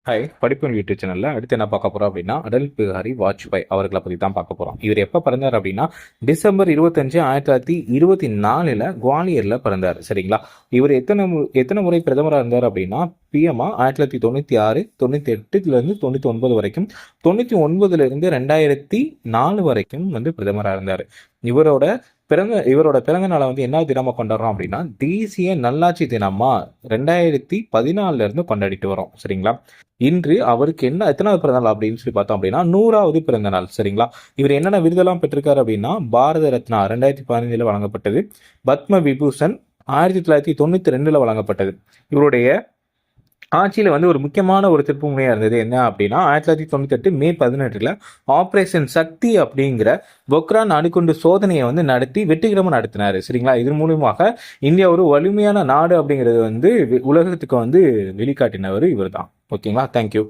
Hi, படிப்பு YouTube சேனல்ல அடுத்து என்ன பார்க்க போறோம் அப்படின்னா, அடல் பிஹாரி வாஜ்பாய் அவர்களை பத்தி தான் பார்க்க போறோம். இவர் எப்ப பிறந்தார் அப்படின்னா, டிசம்பர் 25, 1924 குவாலியர்ல பிறந்தார். சரிங்களா? இவர் எத்தனை முறை பிரதமராக இருந்தார் அப்படின்னா, பிஎம்ஆ 1996, 98 இருந்து 99 வரைக்கும், 99 இருந்து 2004 வரைக்கும் பிரதமராக இருந்தார். இவரோட பிறந்த நாளை என்ன தினமா கொண்டாடுறோம் அப்படின்னா, தேசிய நல்லாட்சி தினமா 2014 இருந்து கொண்டாடிட்டு வரோம். சரிங்களா? இன்று அவருக்கு எத்தனாவது பிறந்த நாள் அப்படின்னு சொல்லி பார்த்தோம் அப்படின்னா, 100வது பிறந்த நாள். சரிங்களா? இவர் என்னென்ன விருதெல்லாம் பெற்றிருக்காரு அப்படின்னா, பாரத ரத்னா 2015 வழங்கப்பட்டது, பத்ம விபூஷன் 1992 வழங்கப்பட்டது. இவருடைய ஆட்சியில் ஒரு முக்கியமான ஒரு திருப்பு முனையாக இருந்தது என்ன அப்படின்னா, 1998 மே 18 ஆப்ரேஷன் சக்தி அப்படிங்கிற பொக்ரான் அணுகுண்டு சோதனையை நடத்தி வெற்றிகரமாக நடத்தினார். சரிங்களா? இதன் மூலமாக இந்தியா ஒரு வலிமையான நாடு அப்படிங்கிறது உலகத்துக்கு வெளிக்காட்டினவர் இவர் தான். ஓகேங்களா? தேங்க்யூ.